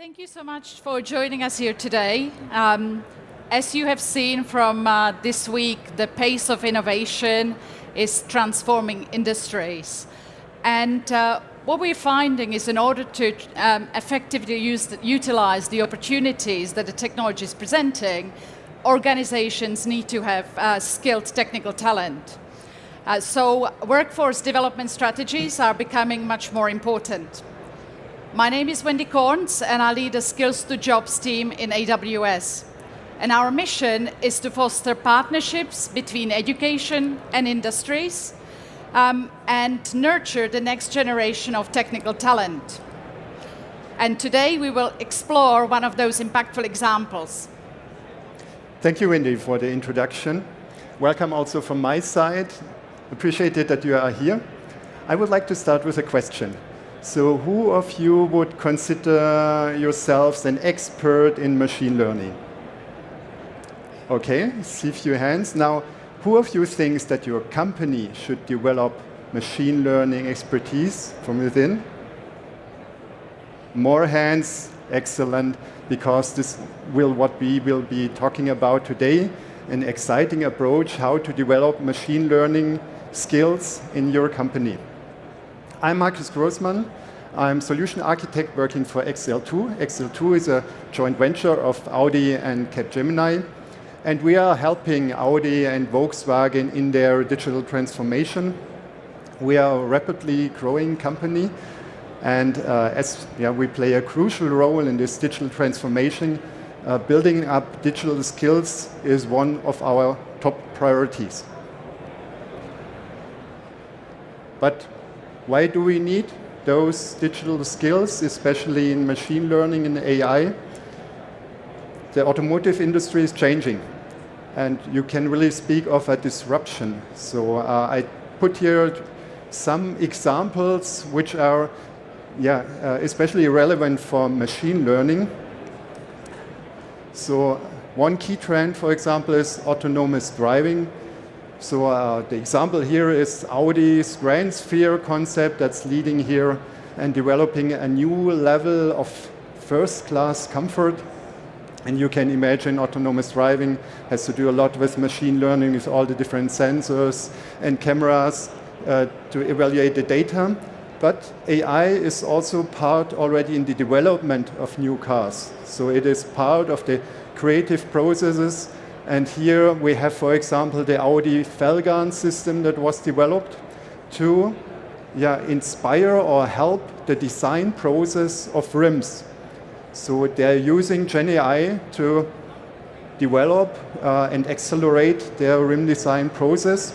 Thank you so much for joining us here today. As you have seen from this week, the pace of innovation is transforming industries. And what we're finding is in order to effectively utilize the opportunities that the technology is presenting, organizations need to have skilled technical talent. So workforce development strategies are becoming much more important. My name is Wendy Corns, and I lead a Skills to Jobs team in AWS. And our mission is to foster partnerships between education and industries and nurture the next generation of technical talent. And today we will explore one of those impactful examples. Thank you, Wendy, for the introduction. Welcome also from my side. Appreciate it that you are here. I would like to start with a question. So who of you would consider yourselves an expert in machine learning? Okay, see a few hands. Now, who of you thinks that your company should develop machine learning expertise from within? More hands, excellent, because this will what we will be talking about today, an exciting approach how to develop machine learning skills in your company. I'm Markus Grossmann. I'm solution architect working for XL2. XL2 is a joint venture of Audi and Capgemini. And we are helping Audi and Volkswagen in their digital transformation. We are a rapidly growing company. And we play a crucial role in this digital transformation. Building up digital skills is one of our top priorities. But why do we need those digital skills, especially in machine learning and AI? The automotive industry is changing, and you can really speak of a disruption. So I put here some examples which are especially relevant for machine learning. So one key trend, for example, is autonomous driving. So the example here is Audi's Grand Sphere concept that's leading here and developing a new level of first-class comfort. And you can imagine autonomous driving has to do a lot with machine learning, with all the different sensors and cameras to evaluate the data. But AI is also part already in the development of new cars. So it is part of the creative processes. And here we have, for example, the Audi Felgan system that was developed to inspire or help the design process of rims. So they're using GenAI to develop and accelerate their rim design process.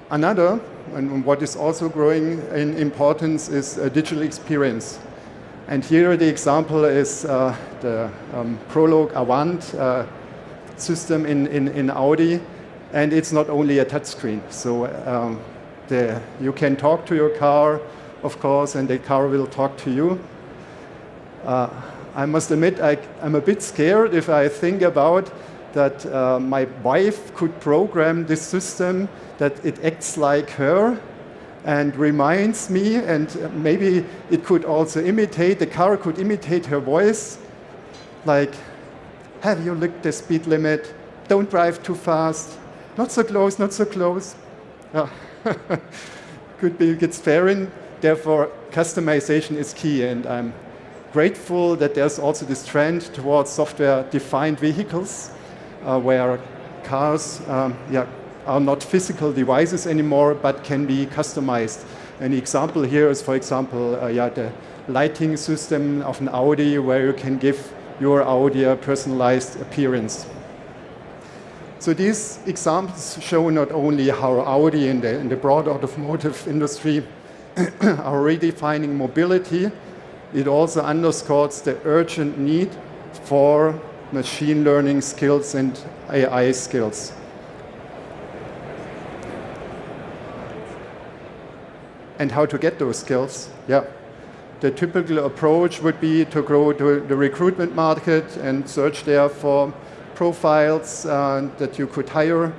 Another, and what is also growing in importance, is a digital experience. And here the example is the Prologue Avant system in Audi. And it's not only a touchscreen. So you can talk to your car, of course, and the car will talk to you. I must admit, I'm a bit scared if I think about that my wife could program this system that it acts like her and reminds me, and maybe it could also imitate, the car could imitate her voice, like, have you looked the speed limit? Don't drive too fast. Not so close, not so close. Could be a bit sparing. Therefore, customization is key, and I'm grateful that there's also this trend towards software-defined vehicles, where cars are not physical devices anymore, but can be customized. An example here is, for example, the lighting system of an Audi, where you can give your Audi a personalized appearance. So these examples show not only how Audi and the broad automotive industry are redefining mobility, it also underscores the urgent need for machine learning skills and AI skills. And how to get those skills? The typical approach would be to go to the recruitment market and search there for profiles that you could hire.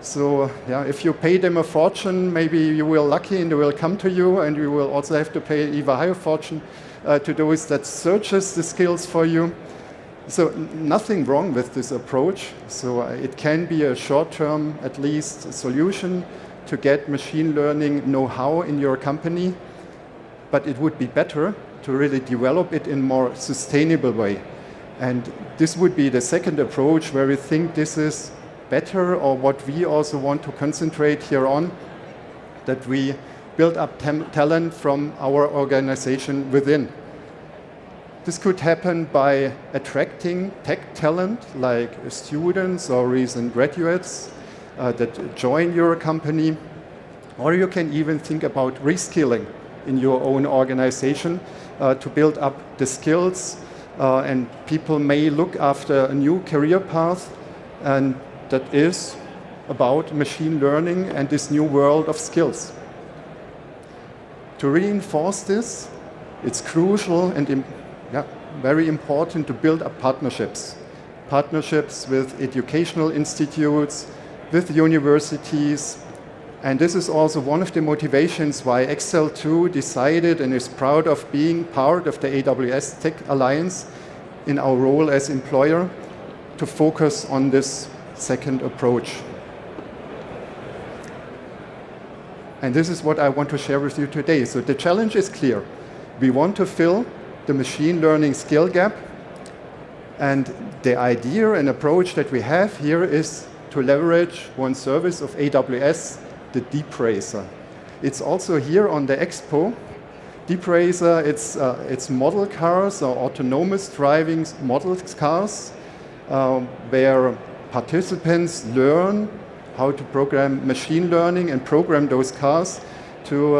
So if you pay them a fortune, maybe you will lucky and they will come to you, and you will also have to pay even higher fortune to those that searches the skills for you. So nothing wrong with this approach. So it can be a short-term, at least, solution to get machine learning know-how in your company. But it would be better to really develop it in a more sustainable way. And this would be the second approach where we think this is better, or what we also want to concentrate here on, that we build up talent from our organization within. This could happen by attracting tech talent like students or recent graduates that join your company, or you can even think about reskilling in your own organization to build up the skills, and people may look after a new career path, and that is about machine learning and this new world of skills. To reinforce this, it's crucial and very important to build up partnerships. Partnerships with educational institutes, with universities. And this is also one of the motivations why XL2 decided and is proud of being part of the AWS Tech Alliance in our role as employer to focus on this second approach. And this is what I want to share with you today. So the challenge is clear. We want to fill the machine learning skill gap. And the idea and approach that we have here is to leverage one service of AWS, the Deep Racer. It's also here on the expo. Deep Racer, it's model cars or autonomous driving model cars where participants learn how to program machine learning and program those cars to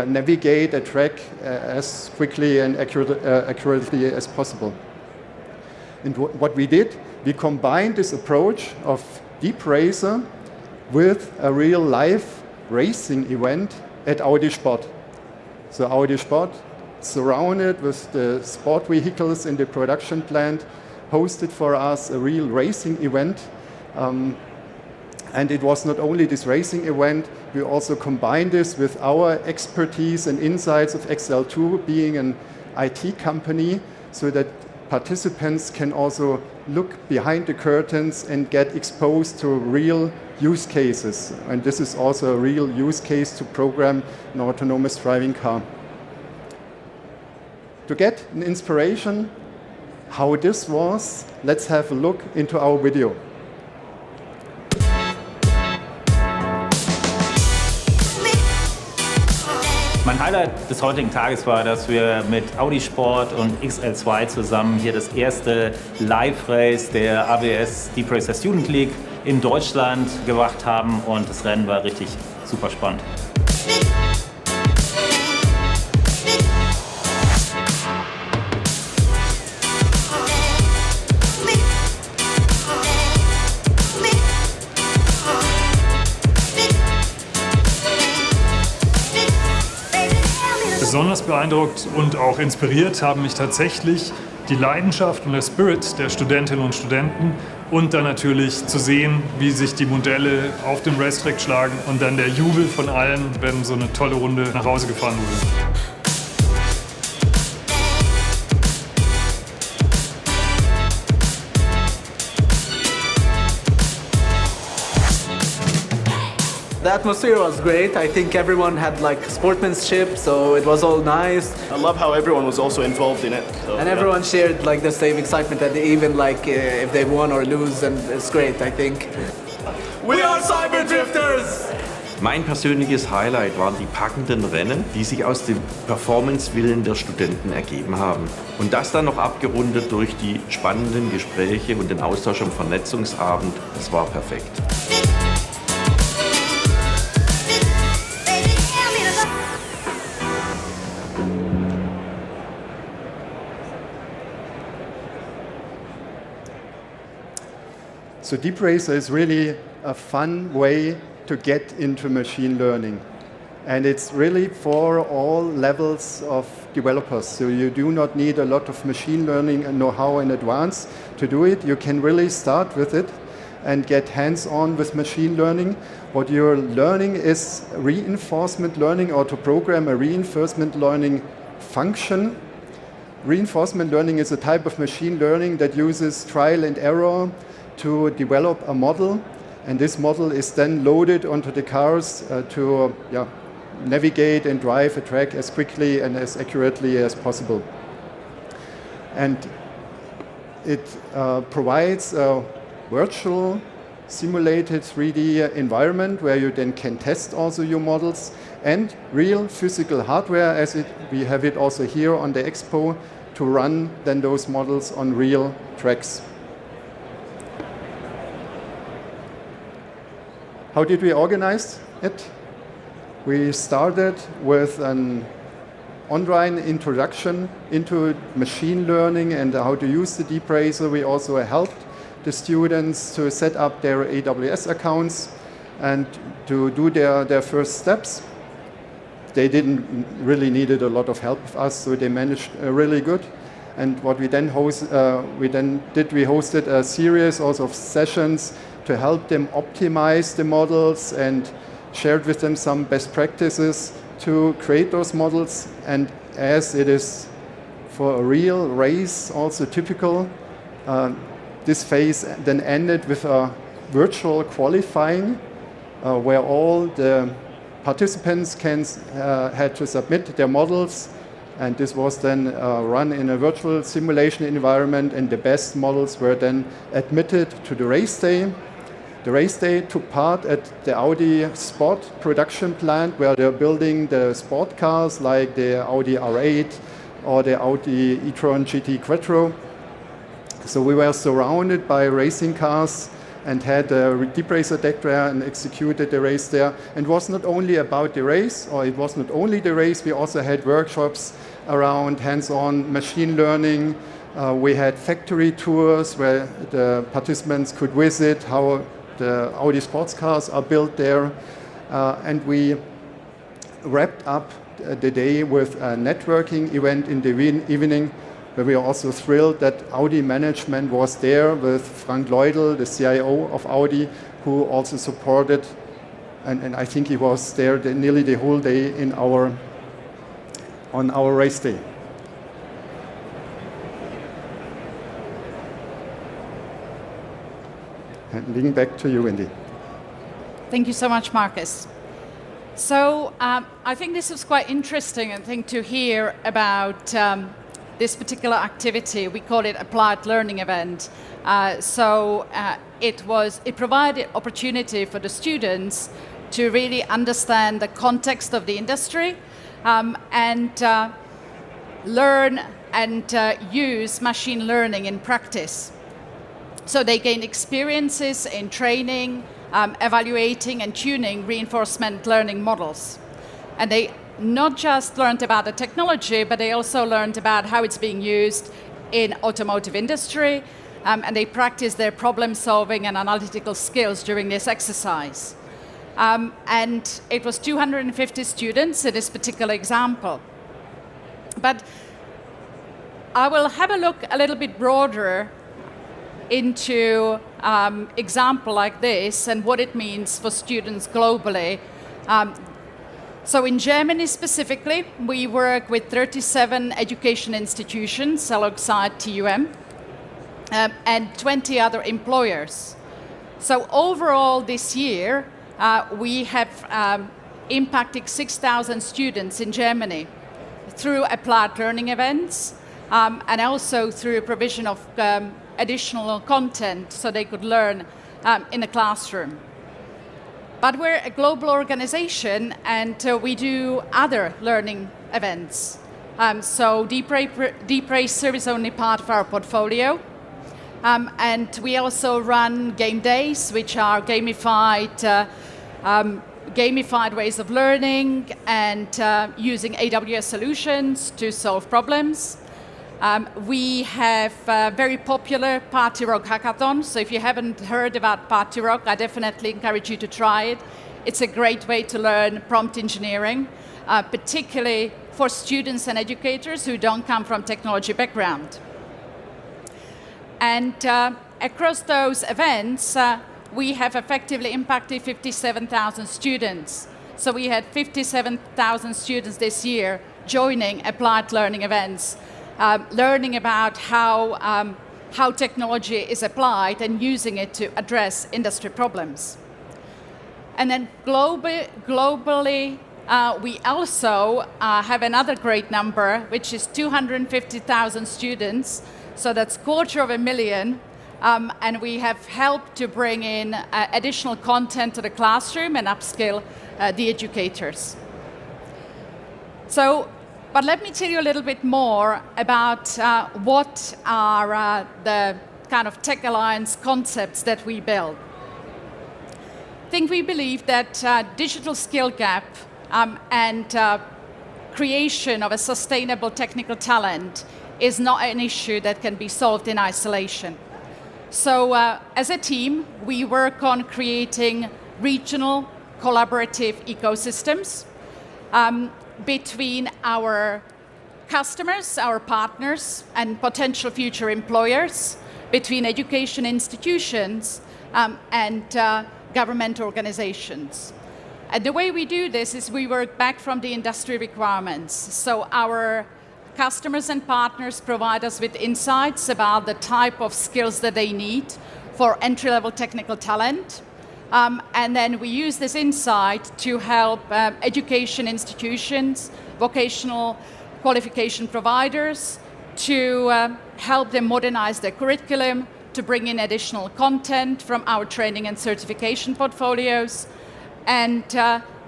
navigate a track as quickly and accurately as possible. And what we did, we combined this approach of Deep Racer with a real life racing event at Audi Sport. So Audi Sport, surrounded with the sport vehicles in the production plant, hosted for us a real racing event. And it was not only this racing event, we also combined this with our expertise and insights of XL2 being an IT company, so that participants can also look behind the curtains and get exposed to real use cases. And this is also a real use case to program an autonomous driving car. To get an inspiration how this was, let's have a look into our video. Mein Highlight des heutigen Tages war, dass wir mit Audi Sport und XL2 zusammen hier das erste Live-Race der AWS Deep Racer Student League in Deutschland gemacht haben, und das Rennen war richtig super spannend. Besonders beeindruckt und auch inspiriert haben mich tatsächlich die Leidenschaft und der Spirit der Studentinnen und Studenten, und dann natürlich zu sehen, wie sich die Modelle auf dem Racetrack schlagen, und dann der Jubel von allen, wenn so eine tolle Runde nach Hause gefahren wurde. The atmosphere was great. I think everyone had like sportsmanship, so it was all nice. I love how everyone was also involved in it. So, and everyone shared like the same excitement, that even like if they won or lose, and it's great, I think. We are Cyberdrifters! Mein persönliches Highlight waren die packenden Rennen, die sich aus dem Performance-Willen der Studenten ergeben haben. Und das dann noch abgerundet durch die spannenden Gespräche und den Austausch am Vernetzungsabend. Das war perfekt. So Deep Racer is really a fun way to get into machine learning. And it's really for all levels of developers. So you do not need a lot of machine learning and know-how in advance to do it. You can really start with it and get hands-on with machine learning. What you're learning is reinforcement learning, or to program a reinforcement learning function Reinforcement learning is a type of machine learning that uses trial and error to develop a model, and this model is then loaded onto the cars to navigate and drive a track as quickly and as accurately as possible. And it provides a virtual simulated 3D environment where you then can test also your models, and real physical hardware, as we have it also here on the expo, to run then those models on real tracks. How did we organize it? We started with an online introduction into machine learning and how to use the deep bracer. We also helped the students to set up their AWS accounts and to do their first steps. They didn't really needed a lot of help of us, so they managed really good. And what we then we hosted a series also of sessions to help them optimize the models and shared with them some best practices to create those models. And as it is for a real race also typical, this phase then ended with a virtual qualifying where all the participants had to submit their models, and this was then run in a virtual simulation environment, and the best models were then admitted to the race day. The race day took part at the Audi Sport production plant where they're building the sport cars like the Audi R8 or the Audi e-tron GT Quattro. So we were surrounded by racing cars and had a deep racer deck there and executed the race there. And it was not only about the race, or it was not only the race, we also had workshops around hands-on machine learning. We had factory tours where the participants could visit how the Audi sports cars are built there. And we wrapped up the day with a networking event in the evening, where we are also thrilled that Audi management was there with Frank Leudel, the CIO of Audi, who also supported, and I think he was there nearly the whole day on our race day. And leading back to you, Wendy. Thank you so much, Marcus. So I think this was quite interesting, I think, to hear about this particular activity. We call it Applied Learning Event. It provided opportunity for the students to really understand the context of the industry and learn and use machine learning in practice. So they gained experiences in training, evaluating and tuning reinforcement learning models. And they not just learned about the technology, but they also learned about how it's being used in automotive industry, and they practiced their problem solving and analytical skills during this exercise. And it was 250 students in this particular example. But I will have a look a little bit broader into example like this and what it means for students globally. So in Germany specifically, we work with 37 education institutions alongside TUM and 20 other employers. So overall this year, we have impacted 6,000 students in Germany through applied learning events and also through provision of additional content so they could learn in a classroom. But we're a global organization and we do other learning events. So Deep Racer is only part of our portfolio. And we also run game days, which are gamified ways of learning and using AWS solutions to solve problems. We have very popular Party Rock hackathon, so if you haven't heard about Party Rock, I definitely encourage you to try it. It's a great way to learn prompt engineering, particularly for students and educators who don't come from technology background. And across those events, we have effectively impacted 57,000 students. So we had 57,000 students this year joining applied learning events. learning about how technology is applied and using it to address industry problems. And then globally, we also have another great number, which is 250,000 students. So that's 250,000. And we have helped to bring in additional content to the classroom and upskill the educators. So, but let me tell you a little bit more about what are the kind of Tech Alliance concepts that we build. I think we believe that digital skill gap and creation of a sustainable technical talent is not an issue that can be solved in isolation. So as a team, we work on creating regional collaborative ecosystems between our customers, our partners, and potential future employers, between education institutions and government organizations. And the way we do this is we work back from the industry requirements. So our customers and partners provide us with insights about the type of skills that they need for entry-level technical talent. And then we use this insight to help education institutions, vocational qualification providers, to help them modernize their curriculum, to bring in additional content from our training and certification portfolios, and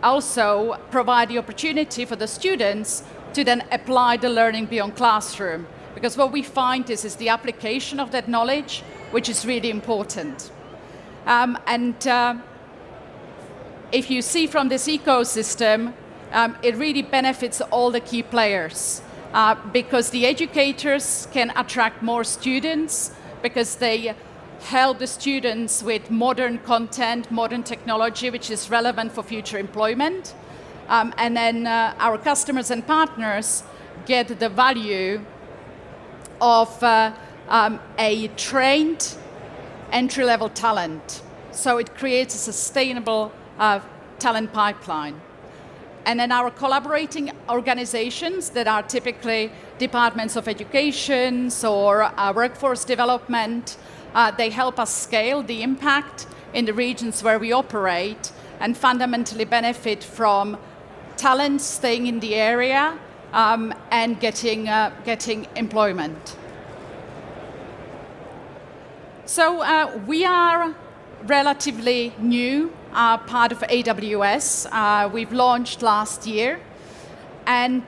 also provide the opportunity for the students to then apply the learning beyond classroom. Because what we find is the application of that knowledge, which is really important. If you see from this ecosystem, it really benefits all the key players because the educators can attract more students because they help the students with modern content, modern technology, which is relevant for future employment. And then our customers and partners get the value of a trained entry-level talent. So it creates a sustainable talent pipeline. And then our collaborating organizations that are typically departments of education or workforce development, they help us scale the impact in the regions where we operate and fundamentally benefit from talent staying in the area and getting employment. So we are relatively new part of AWS. We've launched last year, and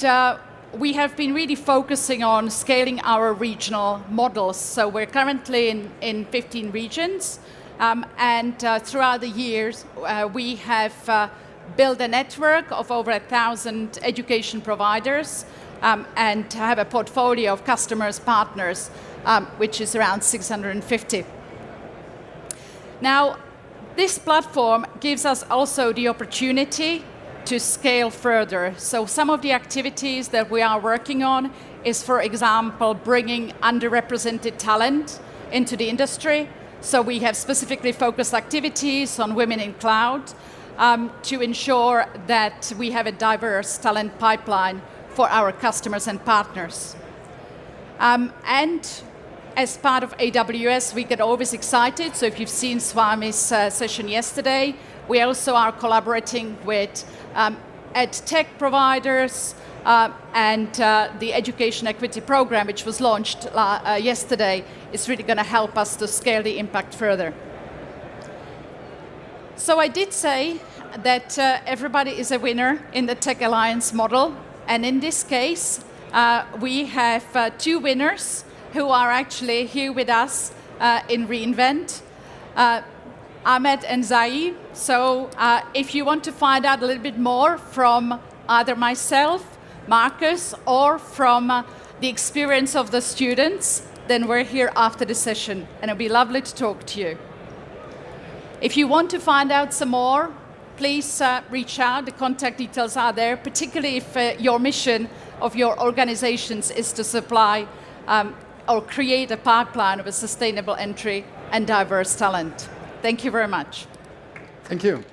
we have been really focusing on scaling our regional models. So we're currently in 15 regions, and throughout the years, we have built a network of over 1,000 education providers and have a portfolio of customers, partners, which is around 650. Now, this platform gives us also the opportunity to scale further. So some of the activities that we are working on is, for example, bringing underrepresented talent into the industry. So we have specifically focused activities on women in cloud to ensure that we have a diverse talent pipeline for our customers and partners. And as part of AWS, we get always excited. So if you've seen Swami's session yesterday, we also are collaborating with ed tech providers and the Education Equity Program, which was launched yesterday, is really going to help us to scale the impact further. So I did say that everybody is a winner in the Tech Alliance model. And in this case, we have two winners who are actually here with us in reInvent, Ahmed and Zai. So if you want to find out a little bit more from either myself, Marcus, or from the experience of the students, then we're here after the session, and it'll be lovely to talk to you. If you want to find out some more, please reach out. The contact details are there, particularly if your mission of your organizations is to supply or create a pipeline of a sustainable entry and diverse talent. Thank you very much. Thank you.